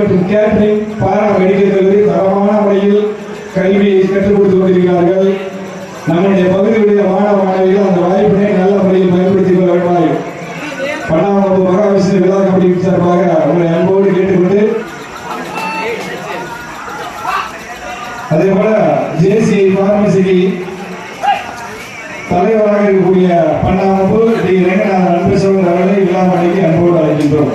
மற்றும் கேட்டரிங் பாரா மெடிக்கல் கல்லூரி தரமான முறையில் கல்வியை கற்றுக் கொடுத்துக் கொண்டிருக்கிறார்கள். நம்முடைய பகுதியுடைய மாணவ மாணவிகள் அந்த வாய்ப்பினை நல்ல முறையில் பயன்படுத்திக் கொள்ள வேண்டுமாறு பன்னாம் மகாவிஷ்ணு விழா கமிட்டி சார்பாக உங்களை அன்போடு கேட்டுக்கொண்டு, அதே போல ஜேசிஐ பார்மசிக்கு தலைவராக இருக்கக்கூடிய பன்னாம்பு டி ரங்கநாதன் அன்பு சோழர் அவர்களை விழா மேடைக்கு அன்போடு அழைக்கின்றோம்.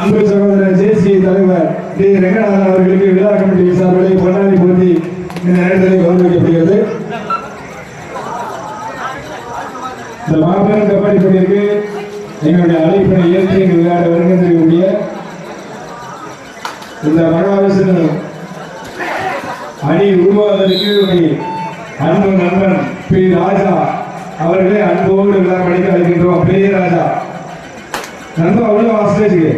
அன்பு சகோதரர் ஜேசிஐ தலைவர் டி ரங்கநாதன் அவர்களுக்கு விழா கமிட்டி சார்பில் பொன்னாடி போட்டி இந்த நேரத்தில் கௌரவிக்கப்படுகிறது. இந்த மாபெரும் கபடி போட்டிக்கு எங்களுடைய அழைப்பினை ஏற்று விளையாட வருகின்றக்கூடிய இந்த மகாவிஷ்ணு அணி உருவாவதற்கு அன்பு நண்பன் பி ராஜா அவர்களை அன்போடு விழா படிக்க அழைக்கின்றோம். பெரிய ராஜா நண்பா உள்ள வாசிச்சுக்கு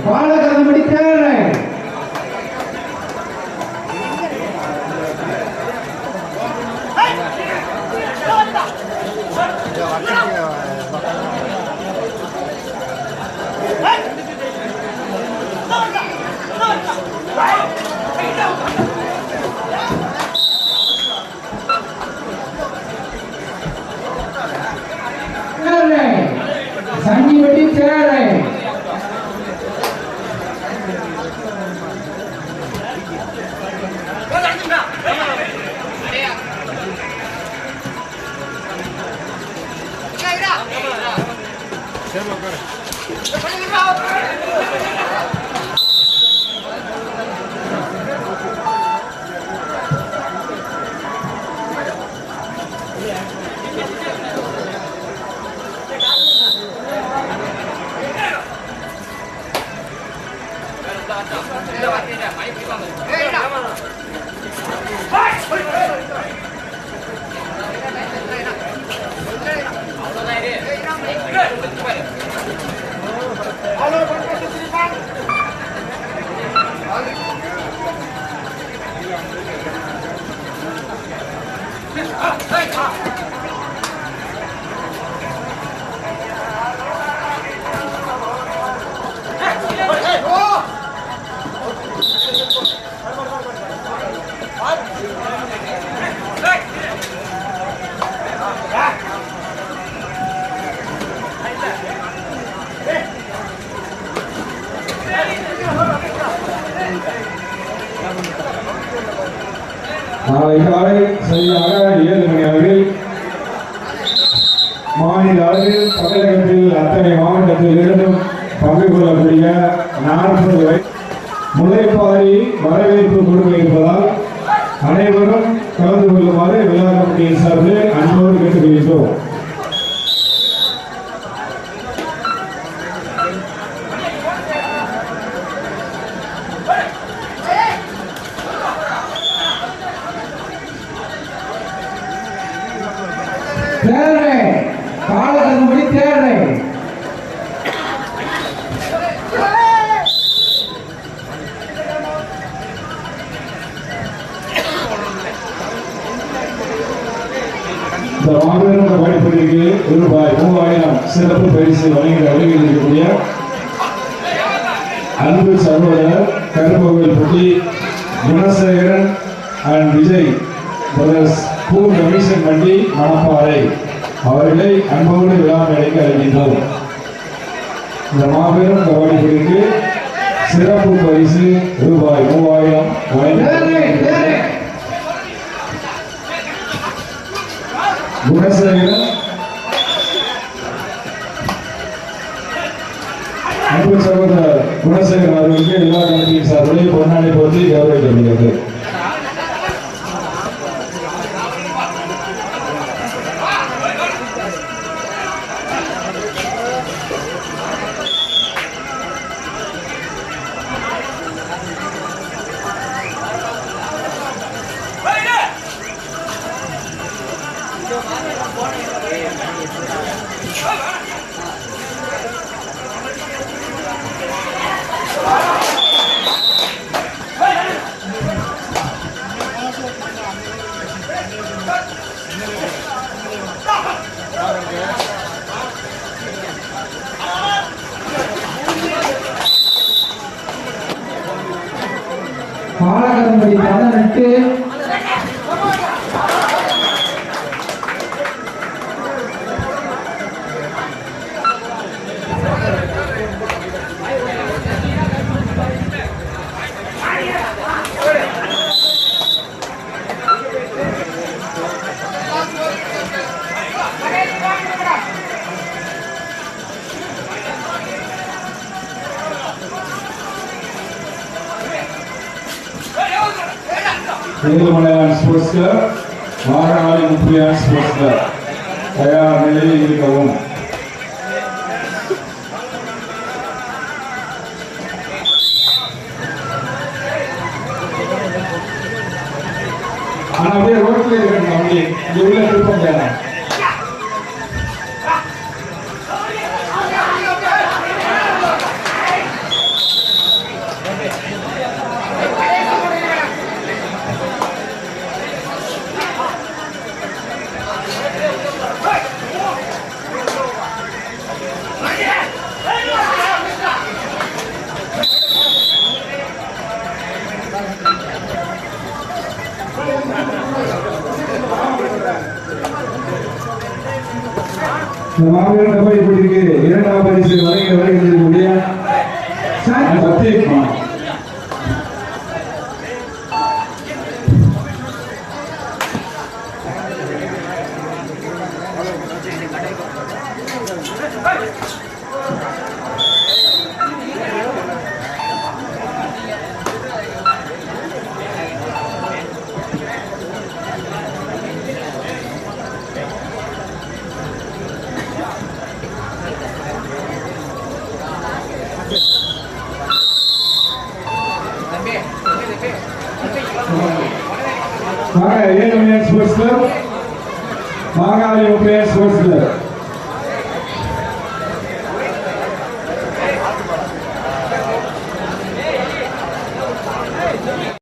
பாலகரம்படி தேவை சங்கிபட்டி தேவை நாளை காலை சரியாக 7 மணி அளவில் மாநில அளவில் தமிழகத்தில் அத்தனை மாவட்டத்தில் இருந்தும் பங்கு கொள்ளக்கூடிய 40 முளைப்பாரி வரவேற்பு கொடுக்க இருப்பதால் அனைவரும் கலந்து கொள்ளுமாறு விழா கமிட்டியின் சார்பில் அன்போடு கேட்டுக்கொள்கிறோம். காலகரம்படி தேவை இந்த மாபெரும் படிப்பிற்கு ரூபாய் 3000 சிறப்பு பரிசு வழங்கி இருக்கக்கூடிய அன்பு சகோதரர் கருப்பகோவில் பற்றி Gunasekaran and Vijay brothers poor commission வண்டி மணப்பாறை அவர்களை அன்போடு விழா மேடைக்கு அழைக்கின்றோம். இந்த மாபெரும் கபடி போட்டிக்கு சிறப்பு பரிசு ரூபாய் 3000 குணசேகரன் அன்பு சகோதரர் குணசேகரன் அவர்களுக்கு எல்லா கமிட்டியின் சார்பில் பொன்னாடை போட்டி கௌரவிக்கப்படுகிறது. பாலகரம்படி 18 Ezhumalaiyan sports club Maranadu Muppiyan sports club தயார் நிலையில் இருக்கவும். ஆனா அப்படியே ரோட்ல இருக்கணும், அப்படியே இங்க உள்ள திருப்பம் வேணும். இந்த மாபெரும் கபடி போட்டிக்கு இரண்டாவது பரிசு வருகின்றக்கூடிய Sathyakumar Ezhumalaiyan sports club Makali Muppiyan sports club